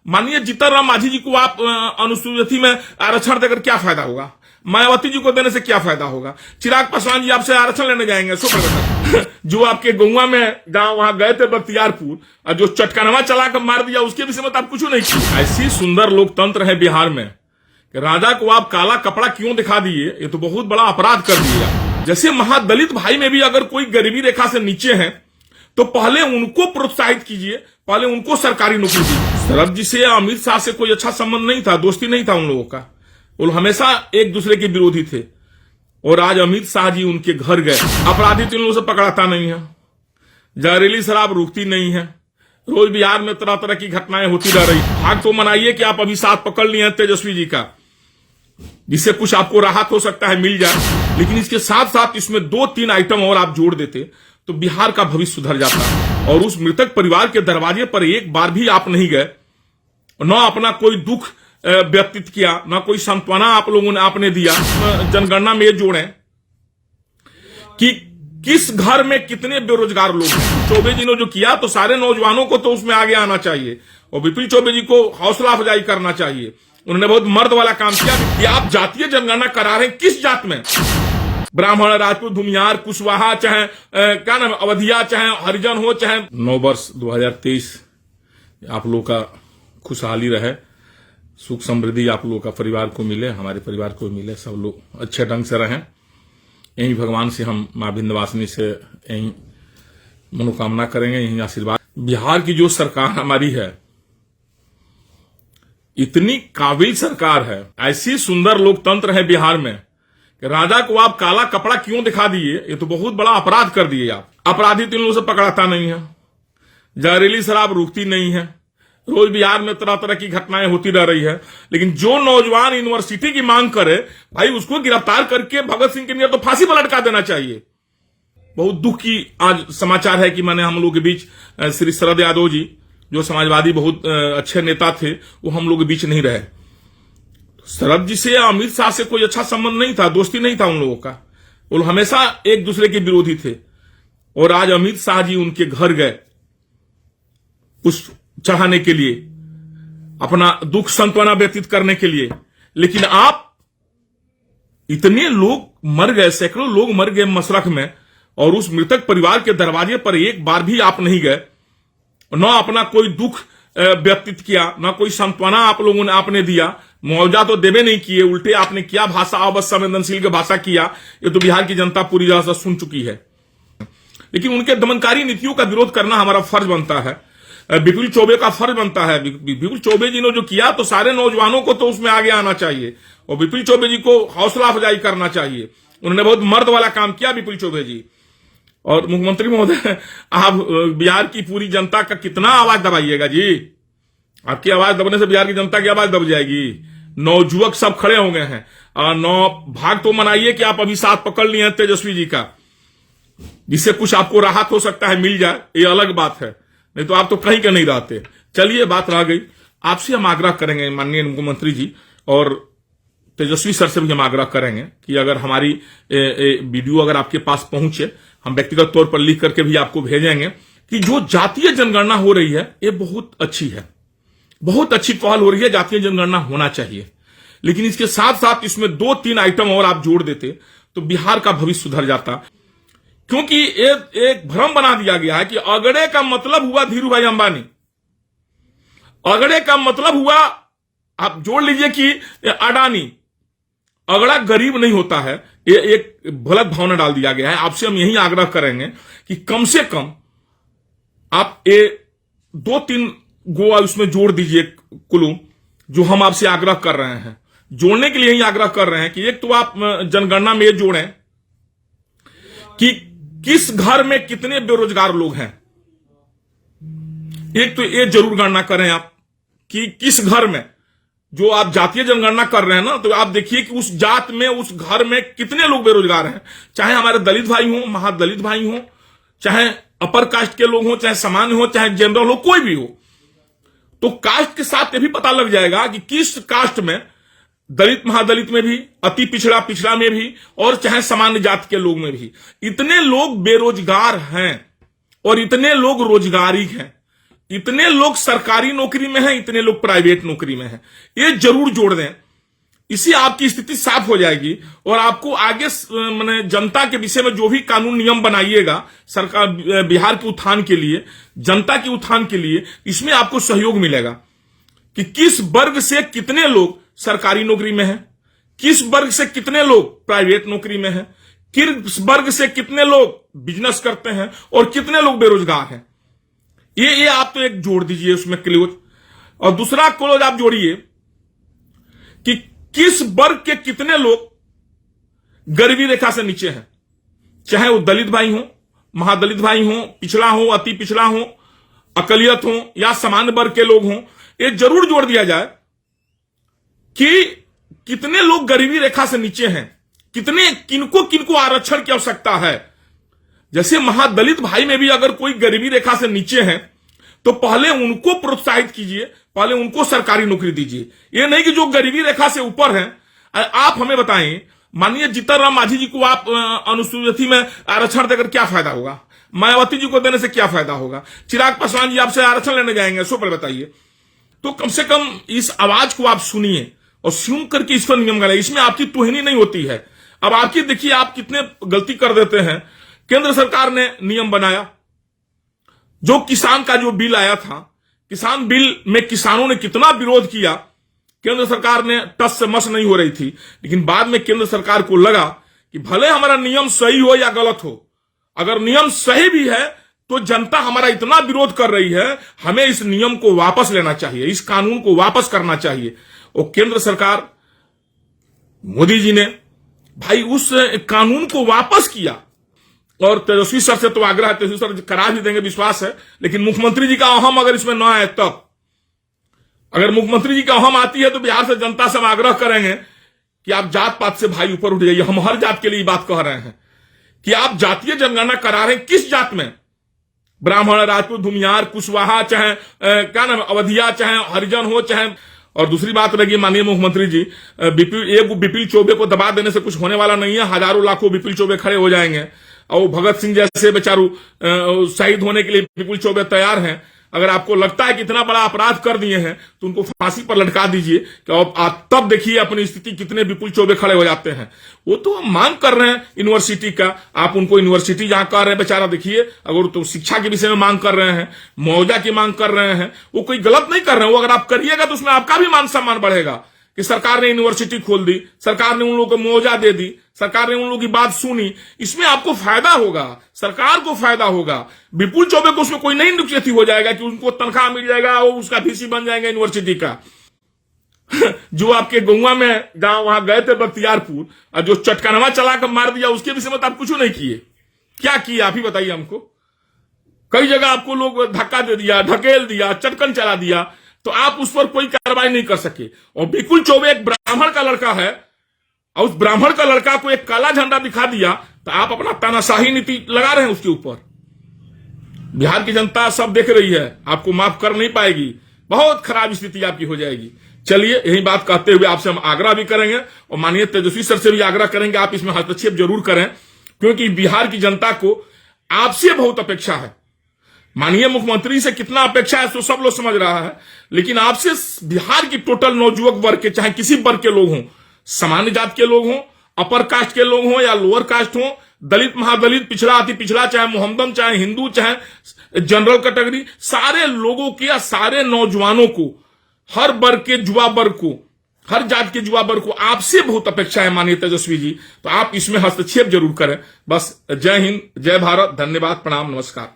माननीय जीतन राम मांझी जी को आप अनुसूची में आरक्षण देकर क्या फायदा होगा? मायावती जी को देने से क्या फायदा होगा? चिराग पासवान जी आपसे आरक्षण लेने जाएंगे जो आपके गौवा में गांव वहां गए थे बख्तियारपुर और जो चटकनवा चला कर मार दिया, उसके विषय में तो आप कुछ नहीं किया। ऐसी सुंदर लोकतंत्र है बिहार में कि राजा को आप काला कपड़ा क्यों दिखा दिए, ये तो बहुत बड़ा अपराध कर दिया। जैसे महादलित भाई में भी अगर कोई गरीबी रेखा से नीचे है तो पहले उनको प्रोत्साहित कीजिए, पहले उनको सरकारी नौकरी दीजिए। शरद जी से अमित शाह से कोई अच्छा संबंध नहीं था, दोस्ती नहीं था उन लोगों का, वो हमेशा एक दूसरे के विरोधी थे। और आज अमित शाह जी उनके घर गए, अपराधी तो इन लोगों से पकड़ाता नहीं है, जहरीली शराब रुकती नहीं है, रोज बिहार में तरह तरह की घटनाएं होती रह रही। भाग तो मनाइए कि आप अभी साथ पकड़ लिए हैं तेजस्वी जी का, जिससे कुछ आपको राहत हो सकता है मिल जाए, लेकिन इसके साथ साथ इसमें 2-3 आइटम और आप जोड़ देते तो बिहार का भविष्य सुधर जाता। और उस मृतक परिवार के दरवाजे पर एक बार भी आप नहीं गए, न अपना कोई दुख व्यतीत किया, न कोई सांत्वना आप लोगों ने आपने दिया। जनगणना में जोड़े कि किस घर में कितने बेरोजगार लोग हैं। चौबे जी ने जो किया तो सारे नौजवानों को तो उसमें आगे आना चाहिए और विपिन चौबे जी को हौसला अफजाई करना चाहिए। उन्होंने बहुत मर्द वाला काम किया कि आप जातीय जनगणना करा रहे हैं, किस जात में? ब्राह्मण, राजपूत, भूमियार, कुशवाहा, चाहे क्या नाम अवधिया, चाहे हरिजन हो, चाहे। 9 वर्ष 2023 आप लोगों का खुशहाली रहे, सुख समृद्धि आप लोगों का परिवार को मिले, हमारे परिवार को मिले, सब लोग अच्छे ढंग से रहें। यही भगवान से हम मां विंध्यवासिनी से यही मनोकामना करेंगे, यही आशीर्वाद। बिहार की जो सरकार हमारी है, इतनी काबिल सरकार है, ऐसी सुंदर लोकतंत्र है बिहार में कि राजा को आप काला कपड़ा क्यों दिखा दिए, ये तो बहुत बड़ा अपराध कर दिए आप। अपराधी तो इन लोगों से पकड़ाता नहीं है, जहरीली शराब रुकती नहीं है, रोज बिहार में तरह तरह की घटनाएं होती रह रही है। लेकिन जो नौजवान यूनिवर्सिटी की मांग करे, भाई उसको गिरफ्तार करके भगत सिंह के नियर तो फांसी पर लटका देना चाहिए। बहुत दुख की आज समाचार है कि मैंने हम लोग के बीच श्री शरद यादव जी, जो समाजवादी बहुत अच्छे नेता थे, वो हम लोग के बीच नहीं रहे। शरद जी से अमित शाह से कोई अच्छा संबंध नहीं था, दोस्ती नहीं था उन लोगों का, वो हमेशा एक दूसरे के विरोधी थे। और आज अमित शाह जी उनके घर गए पुष्प चढ़ाने के लिए, अपना दुख सांत्वना व्यतीत करने के लिए। लेकिन आप, इतने लोग मर गए, सैकड़ों लोग मर गए मशरक में, और उस मृतक परिवार के दरवाजे पर एक बार भी आप नहीं गए, न अपना कोई दुख व्यतीत किया, न कोई सांत्वना आप लोगों ने आपने दिया। मुआवजा तो देवे नहीं किए, उल्टे आपने क्या भाषा, अवसंवेदनशील की भाषा किया, ये तो बिहार की जनता पूरी तरह से सुन चुकी है। लेकिन उनके दमनकारी नीतियों का विरोध करना हमारा फर्ज बनता है, विपुल चौबे का फर्ज बनता है। विपुल चौबे जी ने जो किया तो सारे नौजवानों को तो उसमें आगे आना चाहिए और विपुल चौबे जी को हौसला अफजाई करना चाहिए। उन्होंने बहुत मर्द वाला काम किया विपुल चौबे जी। और मुख्यमंत्री महोदय, आप बिहार की पूरी जनता का कितना आवाज दबाइएगा जी? आपकी आवाज दबने से बिहार की जनता की आवाज दब जाएगी। नौजुवक सब खड़े हो गए हैं, भाग तो मनाइए कि आप अभी साथ पकड़ लिए हैं तेजस्वी जी का, जिससे कुछ आपको राहत हो सकता है मिल जाए, ये अलग बात है, नहीं तो आप तो कहीं के नहीं रहते। चलिए, बात रह गई। आपसे हम आग्रह करेंगे माननीय मुख्यमंत्री जी, और तेजस्वी सर से भी हम आग्रह करेंगे कि अगर हमारी वीडियो अगर आपके पास पहुंचे, हम व्यक्तिगत तौर पर लिख करके भी आपको भेजेंगे कि जो जातीय जनगणना हो रही है ये बहुत अच्छी है, बहुत अच्छी पहल हो रही है, जातीय जनगणना होना चाहिए। लेकिन इसके साथ साथ इसमें 2-3 आइटम और आप जोड़ देते तो बिहार का भविष्य सुधर जाता। क्योंकि एक भ्रम बना दिया गया है कि अगड़े का मतलब हुआ धीरू भाई अंबानी, अगड़े का मतलब हुआ, आप जोड़ लीजिए कि अडानी। अगड़ा गरीब नहीं होता है, ये एक गलत भावना डाल दिया गया है। आपसे हम यही आग्रह करेंगे कि कम से कम आप ये 2-3 गोवा उसमें जोड़ दीजिए कुलू, जो हम आपसे आग्रह कर रहे हैं। जोड़ने के लिए यही आग्रह कर रहे हैं कि एक तो आप जनगणना में जोड़ें कि किस घर में कितने बेरोजगार लोग हैं। एक तो ये जरूर गणना करें आप कि किस घर में, जो आप जातीय जनगणना कर रहे हैं ना, तो आप देखिए कि उस जात में, उस घर में कितने लोग बेरोजगार हैं। चाहे हमारे दलित भाई हो, महादलित भाई हो, चाहे अपर कास्ट के लोग हो, चाहे सामान्य हो, चाहे जनरल हो, कोई भी हो, तो कास्ट के साथ ये भी पता लग जाएगा कि किस कास्ट में, दलित महादलित में भी, अति पिछड़ा पिछड़ा में भी, और चाहे सामान्य जाति के लोग में भी, इतने लोग बेरोजगार हैं और इतने लोग रोजगारी हैं। इतने लोग सरकारी नौकरी में हैं, इतने लोग प्राइवेट नौकरी में हैं, ये जरूर जोड़ दें। इसी आपकी स्थिति साफ हो जाएगी और आपको आगे माने जनता के विषय में जो भी कानून नियम बनाइएगा सरकार बिहार के उत्थान के लिए, जनता के उत्थान के लिए, इसमें आपको सहयोग मिलेगा कि किस वर्ग से कितने लोग सरकारी नौकरी में हैं, किस वर्ग से कितने लोग प्राइवेट नौकरी में हैं, किस वर्ग से कितने लोग बिजनेस करते हैं और कितने लोग बेरोजगार हैं। ये आप तो एक जोड़ दीजिए उसमें क्लोज। और दूसरा क्लोज आप जोड़िए कि किस वर्ग के कितने लोग गरीबी रेखा से नीचे हैं, चाहे वो दलित भाई हो, महादलित भाई हो, पिछड़ा हो, अति पिछड़ा हो, अकलियत हो या सामान्य वर्ग के लोग हों। ये जरूर जोड़ दिया जाए कि कितने लोग गरीबी रेखा से नीचे हैं, किनको आरक्षण की आवश्यकता है। जैसे महादलित भाई में भी अगर कोई गरीबी रेखा से नीचे है तो पहले उनको प्रोत्साहित कीजिए, पहले उनको सरकारी नौकरी दीजिए। ये नहीं कि जो गरीबी रेखा से ऊपर है। आप हमें बताएं, माननीय जीतन राम मांझी जी को आप अनुसूचित में आरक्षण देकर क्या फायदा होगा, मायावती जी को देने से क्या फायदा होगा, चिराग पासवान जी आपसे आरक्षण लेने जाएंगे, सो पर बताइए। तो कम से कम इस आवाज को आप सुनिए और सुन करके इस पर नियम बनाइए। इसमें आपकी तोहिनी नहीं होती है। अब आपकी देखिए आप कितने गलती कर देते हैं। केंद्र सरकार ने नियम बनाया, जो किसान का जो बिल आया था, किसान बिल में किसानों ने कितना विरोध किया, केंद्र सरकार ने टस से मस नहीं हो रही थी। लेकिन बाद में केंद्र सरकार को लगा कि भले हमारा नियम सही हो या गलत हो, अगर नियम सही भी है तो जनता हमारा इतना विरोध कर रही है, हमें इस नियम को वापस लेना चाहिए, इस कानून को वापस करना चाहिए। और केंद्र सरकार, मोदी जी ने भाई उस कानून को वापस किया। और तेजस्वी सर से तो आग्रह है, तेजस्वी सर करा भी देंगे, विश्वास है। लेकिन मुख्यमंत्री जी का अहम अगर इसमें न आए, तब अगर मुख्यमंत्री जी का अहम आती है तो बिहार से जनता से हम आग्रह करेंगे कि आप जात पात से भाई ऊपर उठ जाइए। हम हर जात के लिए बात कह रहे हैं कि आप जातीय जनगणना करा रहे हैं, किस जात में, ब्राह्मण, राजपूत, भूमियार, कुशवाहा, चाहे क्या नाम, अवधिया, चाहे हरिजन हो, चाहे। और दूसरी बात रही माननीय मुख्यमंत्री जी, विपिन चौबे को दबा देने से कुछ होने वाला नहीं है। हजारों लाखों विपिन चौबे खड़े हो जाएंगे और भगत सिंह जैसे बेचारू शहीद होने के लिए विपुल चौबे तैयार हैं। अगर आपको लगता है कि इतना बड़ा अपराध कर दिए हैं तो उनको फांसी पर लटका दीजिए, तब देखिए अपनी स्थिति कितने विपुल चौबे खड़े हो जाते हैं। वो तो मांग कर रहे हैं यूनिवर्सिटी का, आप उनको यूनिवर्सिटी जहां कर रहे हैं बेचारा, देखिए अगर तो शिक्षा के विषय में मांग कर रहे हैं, मुआवजा की मांग कर रहे हैं, वो कोई गलत नहीं कर रहे हैं। वो अगर आप करिएगा तो उसमें आपका भी मान सम्मान बढ़ेगा कि सरकार ने यूनिवर्सिटी खोल दी, सरकार ने उन लोगों को मुआवजा दे दी, सरकार ने उन लोगों की बात सुनी। इसमें आपको फायदा होगा, सरकार को फायदा होगा। विपुल चौबे को उसमें कोई नहीं क्षति हो जाएगा कि उनको तनख्वाह मिल जाएगा, वो उसका वीसी बन जाएगा यूनिवर्सिटी का। जो आपके गौवा में गांव वहां गए थे बख्तियारपुर, और जो चटकनवा चला कर मार दिया, उसके विषय में तो आप कुछ नहीं किए। क्या किया आप ही बताइए हमको। कई जगह आपको लोग धक्का दे दिया, ढकेल दिया, चटकन चला दिया, तो आप उस पर कोई कार्रवाई नहीं कर सके। और विपुल चौबे एक ब्राह्मण का लड़का है और उस ब्राह्मण का लड़का को एक काला झंडा दिखा दिया तो आप अपना तानाशाही नीति लगा रहे हैं उसके ऊपर। बिहार की जनता सब देख रही है, आपको माफ कर नहीं पाएगी, बहुत खराब स्थिति आपकी हो जाएगी। चलिए, यही बात कहते हुए आपसे हम आग्रह भी करेंगे और माननीय तेजस्वी सर से भी आग्रह करेंगे, आप इसमें हस्तक्षेप जरूर करें, क्योंकि बिहार की जनता को आपसे बहुत अपेक्षा है। माननीय मुख्यमंत्री से कितना अपेक्षा है तो सब लोग समझ रहा है, लेकिन आपसे बिहार की टोटल नौजुवक वर्ग के, चाहे किसी वर्ग के लोग हों, सामान्य जात के लोग हों, अपर कास्ट के लोग हों या लोअर कास्ट हों, दलित, महादलित, पिछड़ा, अति पिछड़ा, चाहे मोहम्मदन, चाहे हिंदू, चाहे जनरल कैटेगरी, सारे लोगों के या सारे नौजवानों को, हर वर्ग के युवा वर्ग को, हर जात के युवा वर्ग को आपसे बहुत अपेक्षा है माननीय तेजस्वी जी। तो आप इसमें हस्तक्षेप जरूर करें। बस जय हिंद, जय भारत, धन्यवाद, प्रणाम, नमस्कार।